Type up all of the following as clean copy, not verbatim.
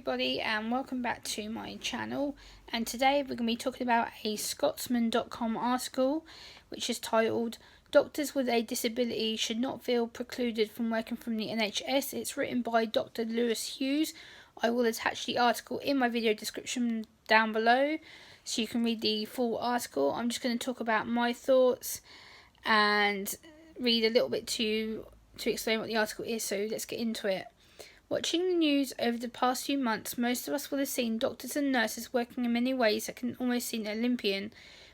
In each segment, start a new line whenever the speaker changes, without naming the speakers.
everybody and welcome back to my channel, and today we're going to be talking about a Scotsman.com article which is titled "Doctors with a Disability Should Not Feel Precluded from Working from the NHS." It's written by Dr. Lewis Hughes. I will attach the article in my video description down below so you can read the full article. I'm just going to talk about my thoughts and read a little bit to explain what the article is, so let's get into it. Watching the news over the past few months, most of us will have seen doctors and nurses working in many ways that can almost seem Olympian.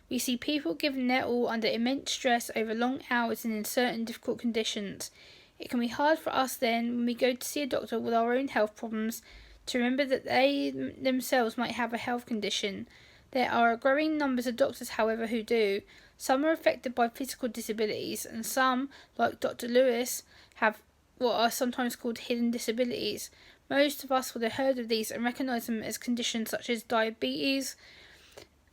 We see people giving their all under immense stress over long hours and in certain difficult conditions. It can be hard for us then, when we go to see a doctor with our own health problems, to remember that they themselves might have a health condition. There are growing numbers of doctors, however, who do. Some are affected by physical disabilities, and some, like Dr. Lewis, have what are sometimes called hidden disabilities. Most of us would have heard of these and recognise them as conditions such as diabetes,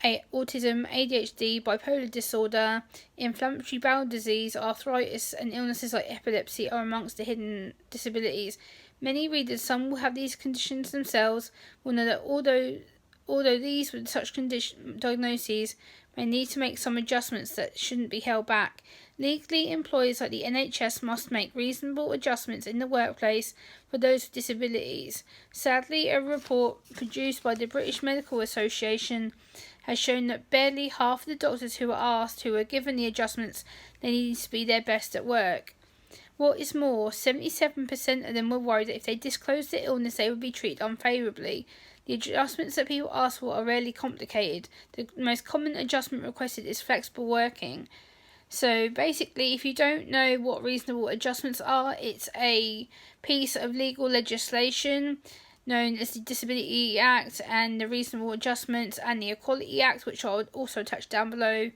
autism, ADHD, bipolar disorder, inflammatory bowel disease, arthritis, and illnesses like epilepsy are amongst the hidden disabilities. Many readers, some will have these conditions themselves, will know that although these with such diagnoses may need to make some adjustments that shouldn't be held back. Legally, employers like the NHS must make reasonable adjustments in the workplace for those with disabilities. Sadly, a report produced by the British Medical Association has shown that barely half of the doctors who were given the adjustments they needed to be their best at work. What is more, 77% of them were worried that if they disclosed their illness they would be treated unfavourably. The adjustments that people ask for are rarely complicated. The most common adjustment requested is flexible working. So basically, if you don't know what reasonable adjustments are, it's a piece of legal legislation known as the Disability Act and the Reasonable Adjustments and the Equality Act, which I'll also attach down below.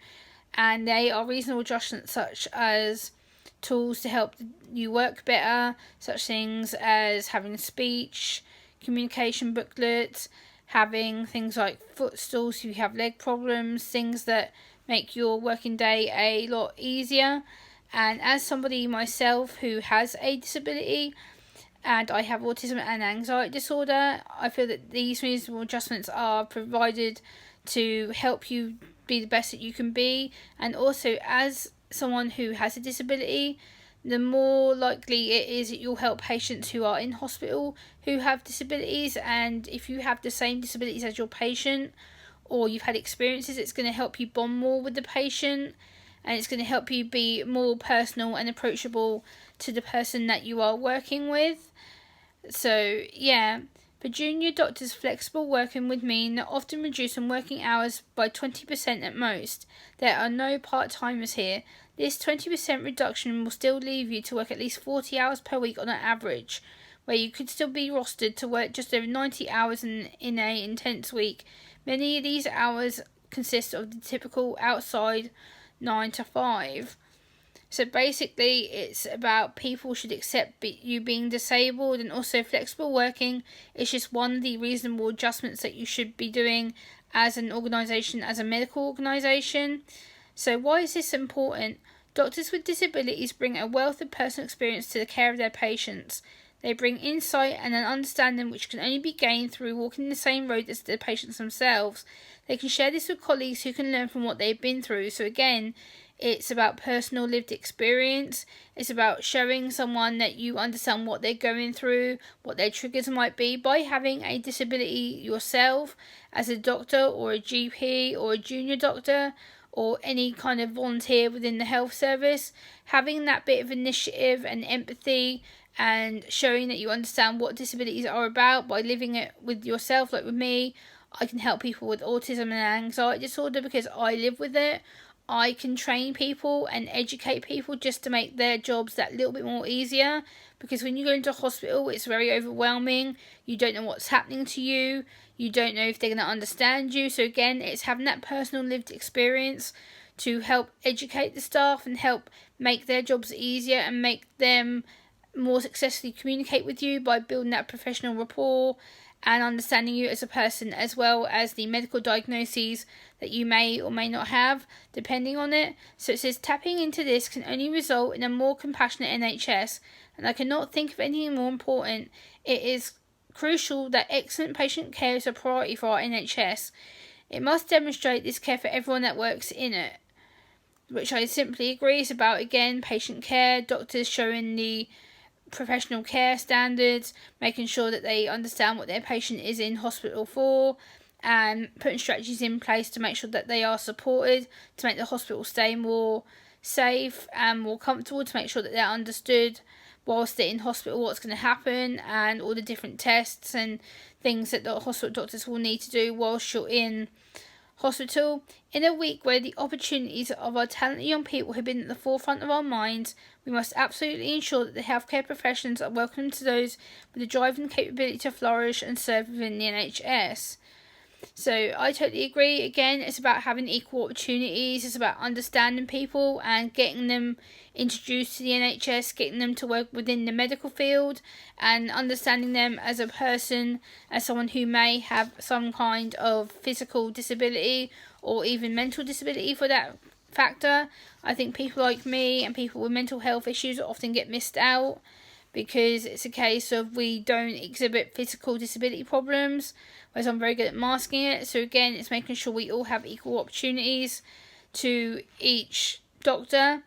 And they are reasonable adjustments such as tools to help you work better, such things as having speech, communication booklets, having things like footstools if you have leg problems, things that make your working day a lot easier. And as somebody myself who has a disability, and I have autism and anxiety disorder, I feel that these reasonable adjustments are provided to help you be the best that you can be. And also, as someone who has a disability, the more likely it is that you'll help patients who are in hospital who have disabilities. And if you have the same disabilities as your patient, or you've had experiences, it's going to help you bond more with the patient, and it's going to help you be more personal and approachable to the person that you are working with. So yeah, for junior doctors, flexible working would mean that often reducing working hours by 20% at most. There are no part-timers here. This 20% reduction will still leave you to work at least 40 hours per week on an average, where you could still be rostered to work just over 90 hours in an intense week. Many of these hours consist of the typical outside 9 to 5. So basically, it's about people should accept you being disabled, and also flexible working is just one of the reasonable adjustments that you should be doing as an organisation, as a medical organisation. So why is this important? Doctors with disabilities bring a wealth of personal experience to the care of their patients. They bring insight and an understanding which can only be gained through walking the same road as the patients themselves. They can share this with colleagues who can learn from what they've been through. So again, it's about personal lived experience. It's about showing someone that you understand what they're going through, what their triggers might be. By having a disability yourself, as a doctor or a GP or a junior doctor, or any kind of volunteer within the health service, having that bit of initiative and empathy and showing that you understand what disabilities are about by living it with yourself. Like with me, I can help people with autism and anxiety disorder because I live with it. I can train people and educate people just to make their jobs that little bit more easier, because when you go into a hospital, it's very overwhelming. You don't know what's happening to you. You don't know if they're going to understand you. So again, it's having that personal lived experience to help educate the staff and help make their jobs easier and make them more successfully communicate with you by building that professional rapport and understanding you as a person, as well as the medical diagnoses that you may or may not have, depending on it. So it says, tapping into this can only result in a more compassionate NHS, and I cannot think of anything more important. It is crucial that excellent patient care is a priority for our NHS. It must demonstrate this care for everyone that works in it, which I simply agree is about, again, patient care, doctors showing the professional care standards, making sure that they understand what their patient is in hospital for, and putting strategies in place to make sure that they are supported, to make the hospital stay more safe and more comfortable, to make sure that they're understood whilst they're in hospital what's going to happen, and all the different tests and things that the hospital doctors will need to do whilst you're in hospital. In a week where the opportunities of our talented young people have been at the forefront of our minds, we must absolutely ensure that the healthcare professions are welcome to those with the drive and capability to flourish and serve within the NHS. So I totally agree. Again, it's about having equal opportunities. It's about understanding people and getting them introduced to the NHS, getting them to work within the medical field, and understanding them as a person, as someone who may have some kind of physical disability or even mental disability for that factor. I think people like me and people with mental health issues often get missed out because it's a case of we don't exhibit physical disability problems, whereas I'm very good at masking it. So again, it's making sure we all have equal opportunities to each doctor.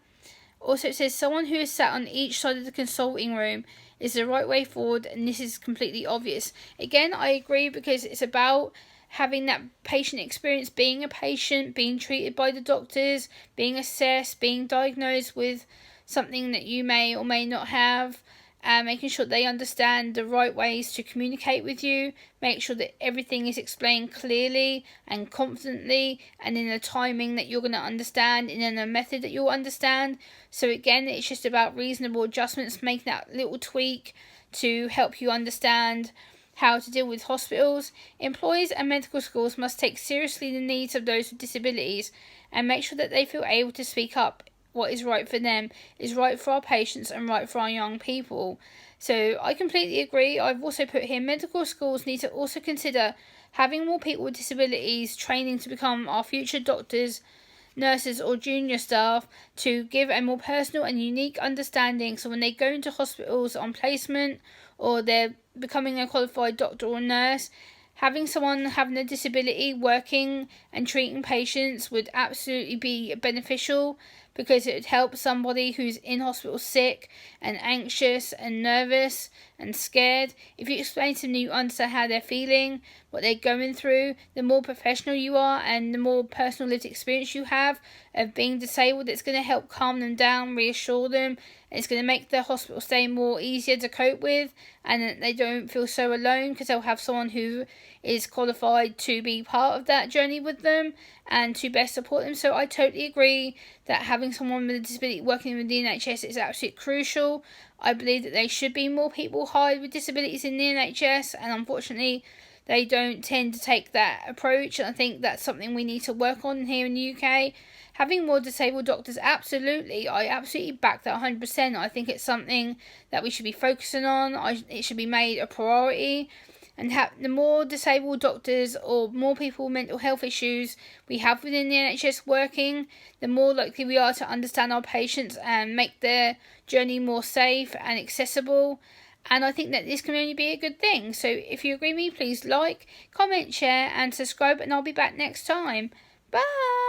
Also, it says someone who is sat on each side of the consulting room is the right way forward, and this is completely obvious. Again, I agree, because it's about having that patient experience, being a patient, being treated by the doctors, being assessed, being diagnosed with something that you may or may not have, and making sure they understand the right ways to communicate with you, make sure that everything is explained clearly and confidently and in a timing that you're going to understand and in a method that you'll understand. So again, it's just about reasonable adjustments, making that little tweak to help you understand how to deal with hospitals. Employers and medical schools must take seriously the needs of those with disabilities and make sure that they feel able to speak up. What is right for them is right for our patients and right for our young people. So I completely agree. I've also put here medical schools need to also consider having more people with disabilities training to become our future doctors, nurses or junior staff, to give a more personal and unique understanding, so when they go into hospitals on placement or they're becoming a qualified doctor or nurse, having someone having a disability working and treating patients would absolutely be beneficial, because it would help somebody who's in hospital sick and anxious and nervous and scared. If you explain to them, you understand how they're feeling, what they're going through, the more professional you are and the more personal lived experience you have of being disabled, it's going to help calm them down, reassure them, and it's going to make their hospital stay more easier to cope with, and that they don't feel so alone because they'll have someone who is qualified to be part of that journey with them and to best support them. So I totally agree that having someone with a disability working with the NHS is absolutely crucial. I believe that there should be more people hired with disabilities in the NHS, and unfortunately they don't tend to take that approach, and I think that's something we need to work on here in the UK. Having more disabled doctors, absolutely. I absolutely back that 100%. I think it's something that we should be focusing on. It should be made a priority. And the more disabled doctors or more people with mental health issues we have within the NHS working, the more likely we are to understand our patients and make their journey more safe and accessible. And I think that this can only be a good thing. So if you agree with me, please like, comment, share and subscribe, and I'll be back next time. Bye!